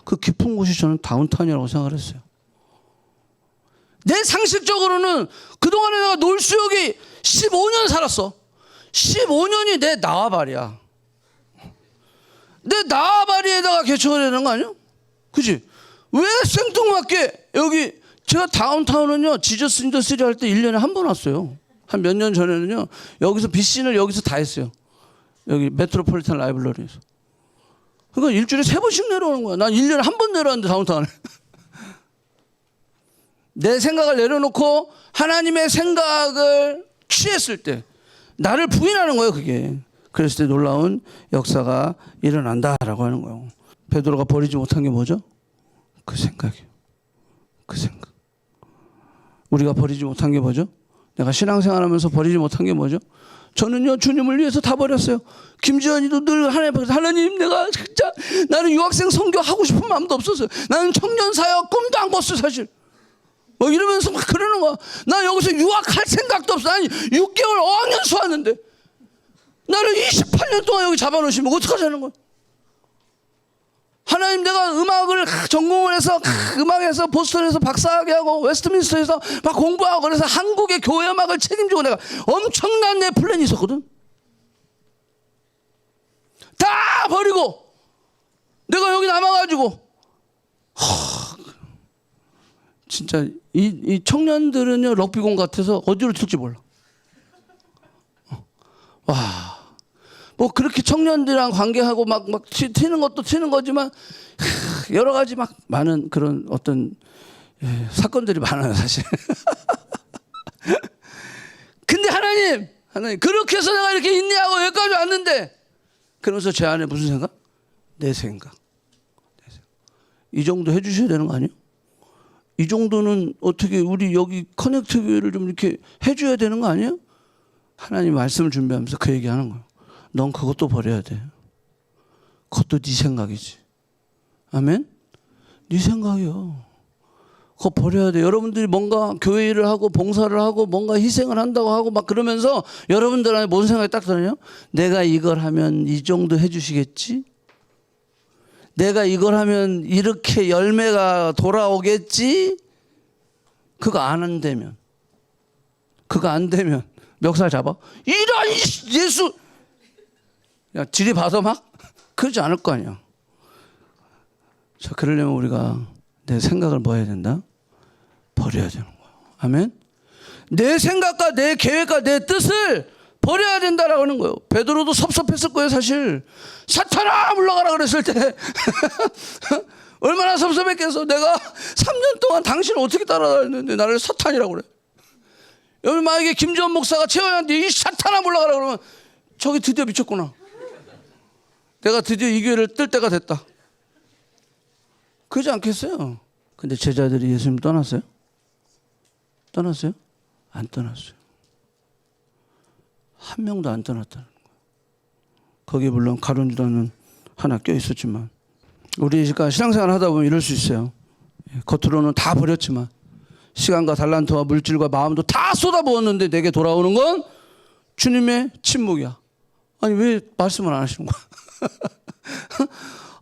그 깊은 곳이 저는 다운타운이라고 생각을 했어요. 내 상식적으로는 그동안에 내가 놀수역이 15년 살았어. 15년이 내 나와바리야. 내 나와바리에다가 개척을 해야 되는 거 아니야? 그지? 왜 생뚱맞게 여기 제가 다운타운은요 지저스 인더 시리 할 때 1년에 한 번 왔어요. 한 몇 년 전에는요 여기서 빗신을 여기서 다 했어요. 여기 메트로폴리탄 라이브러리에서. 그러니까 일주일에 3번씩 내려오는 거야. 난 1년에 한 번 내려왔는데 다운타운에. 내 생각을 내려놓고 하나님의 생각을 취했을 때 나를 부인하는 거예요. 그게. 그랬을 때 놀라운 역사가 일어난다라고 하는 거예요. 베드로가 버리지 못한 게 뭐죠? 그 생각이에요. 그 생각. 우리가 버리지 못한 게 뭐죠? 내가 신앙생활하면서 버리지 못한 게 뭐죠? 저는요 주님을 위해서 다 버렸어요. 김지현이도 늘 하나님 내가 진짜 나는 유학생 선교하고 싶은 마음도 없었어요. 나는 청년사역 꿈도 안 꿨어 사실. 뭐 이러면서 막 그러는 거야. 나 여기서 유학할 생각도 없어. 아니 6개월 어학연수 왔는데 나를 28년 동안 여기 잡아놓으시면 어떡하자는 거야. 하나님 내가 음악을 전공을 해서 음악에서 보스턴에서 박사학위 하고 웨스트민스터에서 막 공부하고 그래서 한국의 교회 음악을 책임지고 내가 엄청난 내 플랜이 있었거든. 다 버리고 내가 여기 남아가지고 진짜 이 청년들은요 럭비공 같아서 어디로 튈지 몰라. 와. 뭐 그렇게 청년들이랑 관계하고 막 튀는 것도 튀는 거지만 여러 가지 막 많은 그런 어떤 사건들이 많아요 사실. 근데 하나님 그렇게 해서 내가 이렇게 인내하고 여기까지 왔는데 그러면서 제 안에 무슨 생각? 내 생각. 이 정도 해주셔야 되는 거 아니에요? 이 정도는 어떻게 우리 여기 커넥트 교회를 좀 이렇게 해줘야 되는 거 아니에요? 하나님 말씀을 준비하면서 그 얘기하는 거예요. 넌 그것도 버려야 돼. 그것도 네 생각이지. 아멘? 네 생각이요. 그거 버려야 돼. 여러분들이 뭔가 교회 일을 하고 봉사를 하고 뭔가 희생을 한다고 하고 막 그러면서 여러분들한테 뭔 생각이 딱 드느냐? 내가 이걸 하면 이 정도 해주시겠지? 내가 이걸 하면 이렇게 열매가 돌아오겠지? 그거 안 한다면 그거 안 되면 멱살 잡아? 이런 예수 야 지리 봐서 막 그러지 않을 거 아니야. 자 그러려면 우리가 내 생각을 뭐 해야 된다? 버려야 되는 거야. 아멘. 내 생각과 내 계획과 내 뜻을 버려야 된다라고 하는 거예요. 베드로도 섭섭했을 거예요 사실. 사탄아 물러가라 그랬을 때 얼마나 섭섭했겠어. 내가 3년 동안 당신을 어떻게 따라다녔는데 나를 사탄이라고 그래. 여러분 만약에 김지원 목사가 최호연한테 이 사탄아 물러가라 그러면 저기 드디어 미쳤구나. 내가 드디어 이 교회를 뜰 때가 됐다. 그러지 않겠어요? 근데 제자들이 예수님 떠났어요? 떠났어요? 안 떠났어요. 한 명도 안 떠났다는 거예요. 거기에 물론 가룟 유다는 하나 껴 있었지만 우리가 신앙생활 하다 보면 이럴 수 있어요. 겉으로는 다 버렸지만 시간과 달란트와 물질과 마음도 다 쏟아부었는데 내게 돌아오는 건 주님의 침묵이야. 아니 왜 말씀을 안 하시는 거야?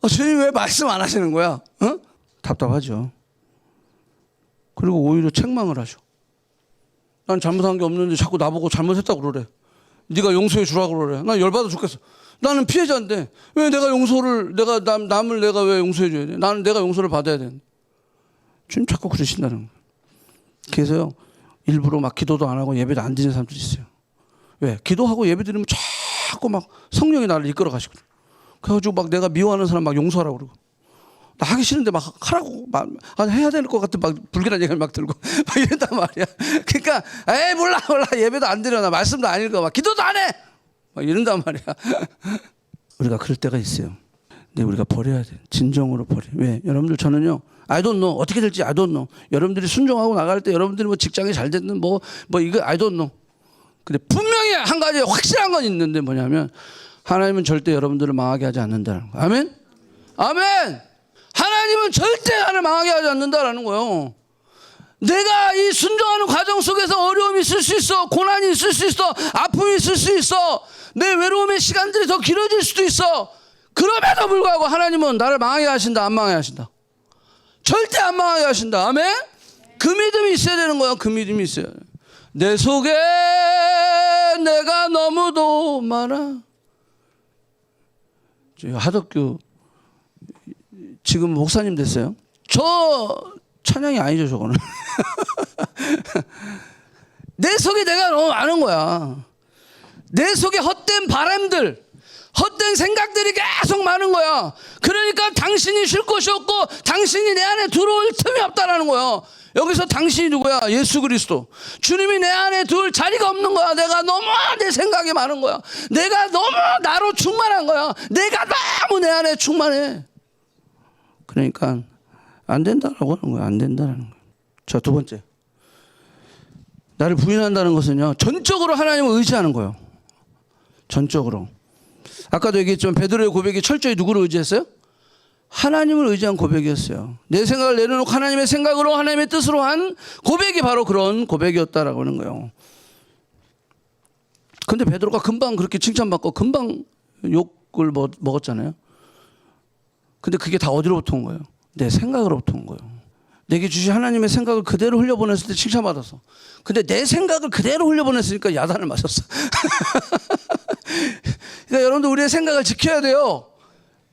주님 왜 말씀 안 하시는 거야? 어? 답답하죠. 그리고 오히려 책망을 하셔. 난 잘못한 게 없는데 자꾸 나보고 잘못했다고 그러래. 네가 용서해 주라고 그러래. 난 열받아 죽겠어. 나는 피해자인데 왜 내가 용서를 내가 남을 내가 왜 용서해 줘야 돼? 나는 내가 용서를 받아야 돼. 주님 자꾸 그러신다는 거예요. 그래서요 일부러 막 기도도 안 하고 예배도 안 드리는 사람들이 있어요. 왜? 기도하고 예배 드리면 자꾸 막 성령이 나를 이끌어 가시거든. 그래가지고 막 내가 미워하는 사람 막 용서하라고 그러고 나 하기 싫은데 막 하라고 막 해야 될 것 같은 막 불길한 얘기를 막 들고 막 이런단 말이야. 그러니까 에이 몰라 예배도 안 드려 나 말씀도 안 읽어 막 기도도 안 해 막 이런단 말이야. 우리가 그럴 때가 있어요. 근데 우리가 버려야 돼. 진정으로 버려. 왜? 여러분들 저는요. I don't know. 어떻게 될지 I don't know. 여러분들이 순종하고 나갈 때 여러분들이 뭐 직장이 잘 됐든 뭐 이거 I don't know. 근데 분명히 한 가지 확실한 건 있는데 뭐냐면 하나님은 절대 여러분들을 망하게 하지 않는다는 거. 아멘? 아멘! 하나님은 절대 나를 망하게 하지 않는다라는 거예요. 내가 이 순종하는 과정 속에서 어려움이 있을 수 있어. 고난이 있을 수 있어. 아픔이 있을 수 있어. 내 외로움의 시간들이 더 길어질 수도 있어. 그럼에도 불구하고 하나님은 나를 망하게 하신다, 안 망하게 하신다? 절대 안 망하게 하신다. 아멘? 그 믿음이 있어야 되는 거야. 그 믿음이 있어야 돼. 내 속에 내가 너무도 많아. 하덕규 지금 목사님 됐어요. 저 찬양이 아니죠, 저거는. 내 속에 내가 너무 많은 거야. 내 속에 헛된 바람들, 헛된 생각들이 계속 많은 거야. 그러니까 당신이 쉴 곳이 없고 당신이 내 안에 들어올 틈이 없다라는 거야. 여기서 당신이 누구야? 예수 그리스도. 주님이 내 안에 둘 자리가 없는 거야. 내가 너무 내 생각이 많은 거야. 내가 너무 나로 충만한 거야. 내가 너무 내 안에 충만해. 그러니까 안 된다라고 하는 거야. 안 된다라는 거야. 자, 두 번째. 나를 부인한다는 것은요, 전적으로 하나님을 의지하는 거예요. 전적으로. 아까도 얘기했지만 베드로의 고백이 철저히 누구를 의지했어요? 하나님을 의지한 고백이었어요. 내 생각을 내려놓고 하나님의 생각으로 하나님의 뜻으로 한 고백이 바로 그런 고백이었다라고 하는 거예요. 근데 베드로가 금방 그렇게 칭찬받고 금방 욕을 먹었잖아요. 근데 그게 다 어디로부터 온 거예요? 내 생각으로부터 온 거예요. 내게 주신 하나님의 생각을 그대로 흘려보냈을 때 칭찬받았어. 근데 내 생각을 그대로 흘려보냈으니까 야단을 맞았어. 그러니까 여러분들 우리의 생각을 지켜야 돼요.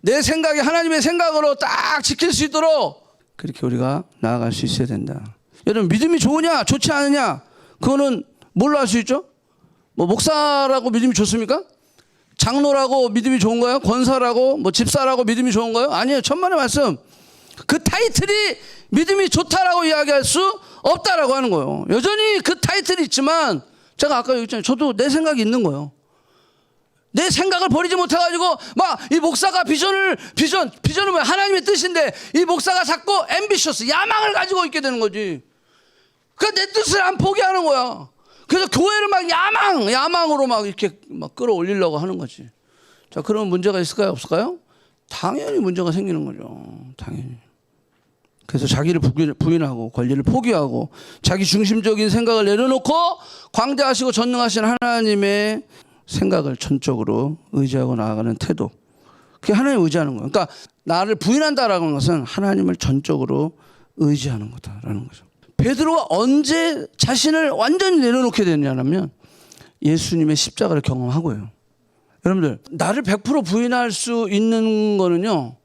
내 생각이 하나님의 생각으로 딱 지킬 수 있도록 그렇게 우리가 나아갈 수 있어야 된다. 여러분 믿음이 좋으냐 좋지 않으냐 그거는 뭘로 알 수 있죠? 뭐 목사라고 믿음이 좋습니까? 장로라고 믿음이 좋은 거예요? 권사라고 뭐 집사라고 믿음이 좋은 거예요? 아니에요. 천만의 말씀. 그 타이틀이 믿음이 좋다라고 이야기할 수 없다라고 하는 거예요. 여전히 그 타이틀이 있지만 제가 아까 얘기했잖아요. 저도 내 생각이 있는 거예요. 내 생각을 버리지 못해가지고 막 이 목사가 비전은 뭐야? 하나님의 뜻인데 이 목사가 자꾸 앰비셔스 야망을 가지고 있게 되는 거지. 그러니까 내 뜻을 안 포기하는 거야. 그래서 교회를 막 야망으로 막 이렇게 막 끌어올리려고 하는 거지. 자, 그런 문제가 있을까요? 없을까요? 당연히 문제가 생기는 거죠. 당연히. 그래서 자기를 부인하고 권리를 포기하고 자기 중심적인 생각을 내려놓고 광대하시고 전능하신 하나님의 생각을 전적으로 의지하고 나아가는 태도. 그게 하나님을 의지하는 거예요. 그러니까 나를 부인한다라는 것은 하나님을 전적으로 의지하는 거다라는 거죠. 베드로가 언제 자신을 완전히 내려놓게 됐냐면 예수님의 십자가를 경험하고요. 여러분들 나를 100% 부인할 수 있는 거는요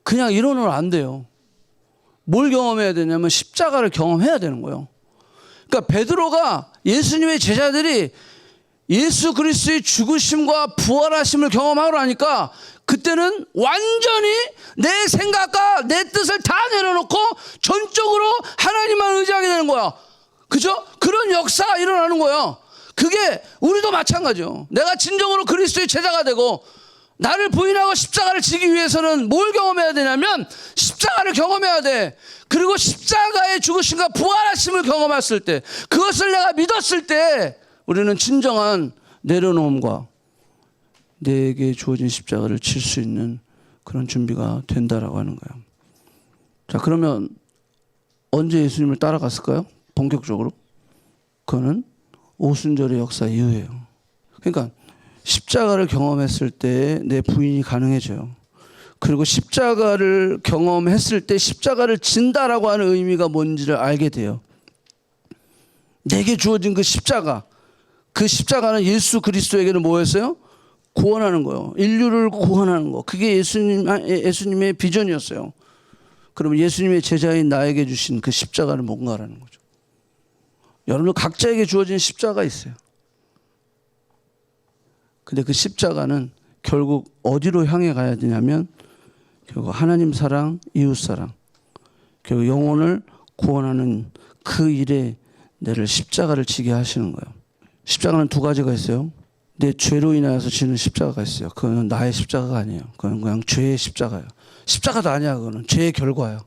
그냥 이론으로 안 돼요. 뭘 경험해야 되냐면 십자가를 경험해야 되는 거예요. 그러니까 베드로가 예수님의 제자들이 예수 그리스도의 죽으심과 부활하심을 경험하고 나니까 그때는 완전히 내 생각과 내 뜻을 다 내려놓고 전적으로 하나님만 의지하게 되는 거야. 그죠? 그런 역사가 일어나는 거야. 그게 우리도 마찬가지요. 내가 진정으로 그리스도의 제자가 되고 나를 부인하고 십자가를 지기 위해서는 뭘 경험해야 되냐면 십자가를 경험해야 돼. 그리고 십자가의 죽으심과 부활하심을 경험했을 때 그것을 내가 믿었을 때 우리는 진정한 내려놓음과 내게 주어진 십자가를 칠 수 있는 그런 준비가 된다라고 하는 거예요. 자, 그러면 언제 예수님을 따라갔을까요? 본격적으로? 그거는 오순절의 역사 이후예요. 그러니까 십자가를 경험했을 때 내 부인이 가능해져요. 그리고 십자가를 경험했을 때 십자가를 진다라고 하는 의미가 뭔지를 알게 돼요. 내게 주어진 그 십자가는 예수 그리스도에게는 뭐였어요? 구원하는 거예요. 인류를 구원하는 거. 그게 예수님의 비전이었어요. 그러면 예수님의 제자인 나에게 주신 그 십자가는 뭔가라는 거죠. 여러분 각자에게 주어진 십자가가 있어요. 근데 그 십자가는 결국 어디로 향해 가야 되냐면 결국 하나님 사랑, 이웃 사랑, 결국 영혼을 구원하는 그 일에 내를 십자가를 지게 하시는 거예요. 십자가는 두 가지가 있어요. 내 죄로 인하여서 지는 십자가가 있어요. 그거는 나의 십자가가 아니에요. 그건 그냥 죄의 십자가예요. 십자가도 아니야. 그거는 죄의 결과예요.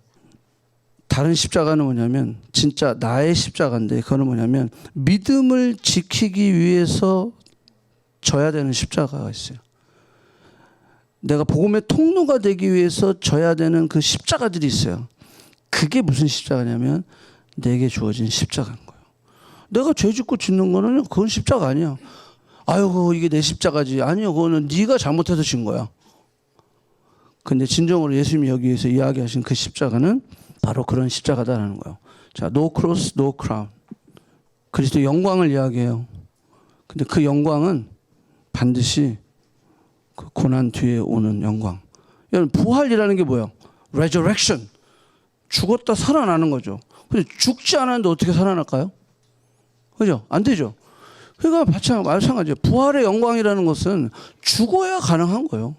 다른 십자가는 뭐냐면 진짜 나의 십자가인데 그거는 뭐냐면 믿음을 지키기 위해서 져야 되는 십자가가 있어요. 내가 복음의 통로가 되기 위해서 져야 되는 그 십자가들이 있어요. 그게 무슨 십자가냐면 내게 주어진 십자가인 거예요. 내가 죄 짓고 짓는 거는 그건 십자가 아니야. 아유 이게 내 십자가지. 아니요, 그거는 네가 잘못해서 진 거야. 근데 진정으로 예수님이 여기에서 이야기하신 그 십자가는 바로 그런 십자가다라는 거예요. 자, no cross, no crown. 그리스도 영광을 이야기해요. 근데 그 영광은 반드시 그 고난 뒤에 오는 영광. 여러분, 부활이라는 게 뭐예요? resurrection. 죽었다 살아나는 거죠. 근데 죽지 않았는데 어떻게 살아날까요? 그죠? 안 되죠. 그러니까 마찬가지예요. 부활의 영광이라는 것은 죽어야 가능한 거예요.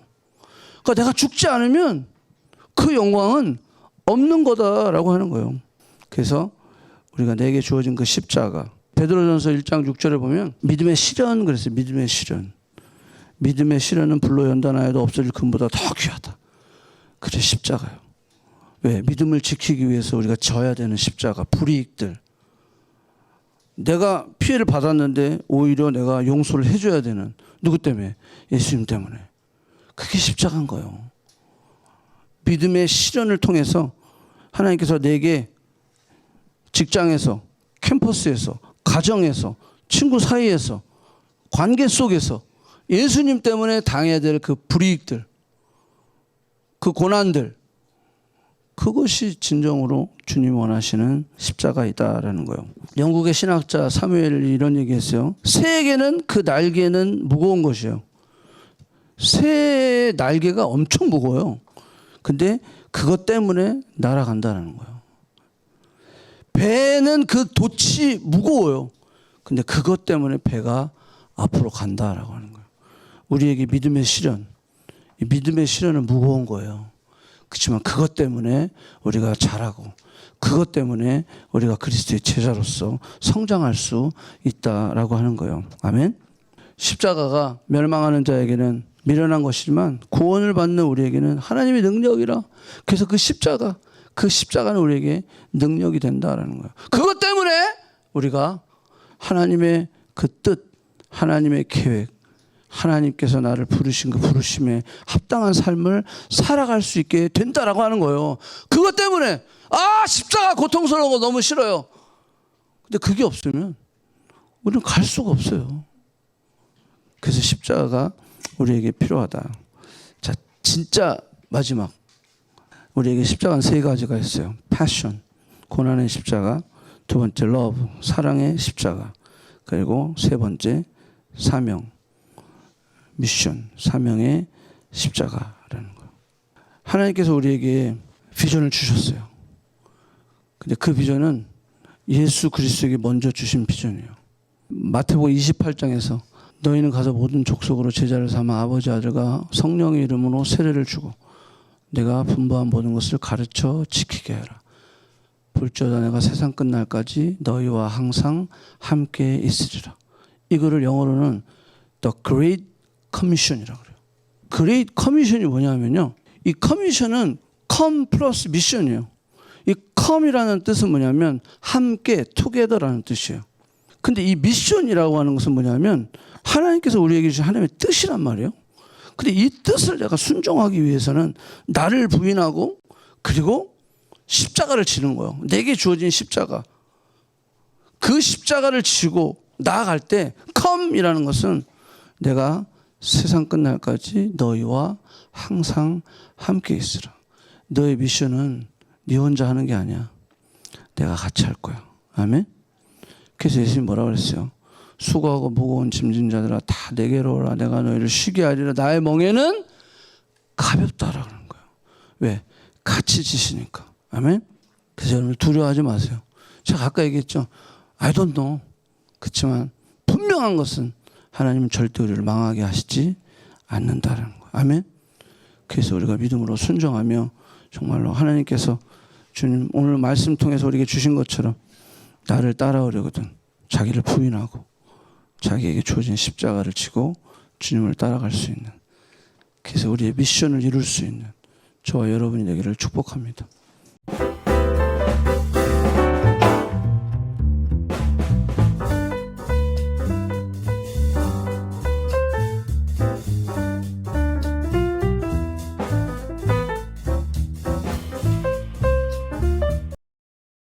그러니까 내가 죽지 않으면 그 영광은 없는 거다라고 하는 거예요. 그래서 우리가 내게 주어진 그 십자가, 베드로전서 1장 6절에 보면 믿음의 시련 그랬어요. 믿음의 시련. 믿음의 시련은 불로 연단하여도 없어질 금보다 더 귀하다. 그래 십자가요. 왜? 믿음을 지키기 위해서 우리가 져야 되는 십자가, 불이익들. 내가 피해를 받았는데 오히려 내가 용서를 해줘야 되는, 누구 때문에? 예수님 때문에. 그게 십자가인 거예요. 믿음의 시련을 통해서 하나님께서 내게 직장에서, 캠퍼스에서, 가정에서, 친구 사이에서, 관계 속에서 예수님 때문에 당해야 될 그 불이익들, 그 고난들, 그것이 진정으로 주님 원하시는 십자가이다라는 거예요. 영국의 신학자 사무엘이 이런 얘기했어요. 새에게는 그 날개는 무거운 것이에요. 새의 날개가 엄청 무거워요. 근데 그것 때문에 날아간다는 거예요. 배는 그 돛이 무거워요. 근데 그것 때문에 배가 앞으로 간다라고 하는 거예요. 우리에게 믿음의 시련, 이 믿음의 시련은 무거운 거예요. 그렇지만 그것 때문에 우리가 자라고, 그것 때문에 우리가 그리스도의 제자로서 성장할 수 있다라고 하는 거예요. 아멘. 십자가가 멸망하는 자에게는 미련한 것이지만 구원을 받는 우리에게는 하나님의 능력이라. 그래서 그 십자가는 우리에게 능력이 된다라는 거예요. 그것 때문에 우리가 하나님의 그 뜻, 하나님의 계획, 하나님께서 나를 부르신 그 부르심에 합당한 삶을 살아갈 수 있게 된다라고 하는 거예요. 그것 때문에 십자가 고통스러운 거 너무 싫어요. 근데 그게 없으면 우리는 갈 수가 없어요. 그래서 십자가가 우리에게 필요하다. 자, 진짜 마지막, 우리에게 십자가는 세 가지가 있어요. 패션, 고난의 십자가. 두 번째, 러브, 사랑의 십자가. 그리고 세 번째, 사명, 미션, 사명의 십자가라는 거예요. 하나님께서 우리에게 비전을 주셨어요. 근데 그 비전은 예수 그리스도에게 먼저 주신 비전이에요. 마태복음 28장에서 너희는 가서 모든 족속으로 제자를 삼아 아버지 아들과 성령의 이름으로 세례를 주고 내가 분부한 모든 것을 가르쳐 지키게 하라. 볼지어다 내가 세상 끝날까지 너희와 항상 함께 있으리라. 이거를 영어로는 The Great Commission이라고 그래요. Great Commission이 뭐냐면요, 이 커미션은 come 플러스 미션이에요. 이 come이라는 뜻은 뭐냐면 함께, together라는 뜻이에요. 근데 이 미션이라고 하는 것은 뭐냐면 하나님께서 우리에게 주신 하나님의 뜻이란 말이에요. 근데 이 뜻을 내가 순종하기 위해서는 나를 부인하고 그리고 십자가를 지는 거예요. 내게 주어진 십자가. 그 십자가를 지고 나아갈 때 come이라는 것은 내가 세상 끝날까지 너희와 항상 함께 있으라. 너의 미션은 네 혼자 하는 게 아니야. 내가 같이 할 거야. 아멘. 그래서 예수님이 뭐라고 그랬어요? 수고하고 무거운 짐진 자들아 다 내게로 오라. 내가 너희를 쉬게 하리라. 나의 멍에는 가볍다라고 하는 거예요. 왜? 같이 지시니까. 아멘. 그래서 여러분 두려워하지 마세요. 제가 아까 얘기했죠. I don't know. 그렇지만 분명한 것은 하나님은 절대 우리를 망하게 하시지 않는다라는 거예요. 아멘. 그래서 우리가 믿음으로 순종하며 정말로 하나님께서 주님 오늘 말씀 통해서 우리에게 주신 것처럼 나를 따라오려거든 자기를 부인하고 자기에게 주어진 십자가를 지고 주님을 따라갈 수 있는, 그래서 우리의 미션을 이룰 수 있는 저와 여러분이 되기를 축복합니다.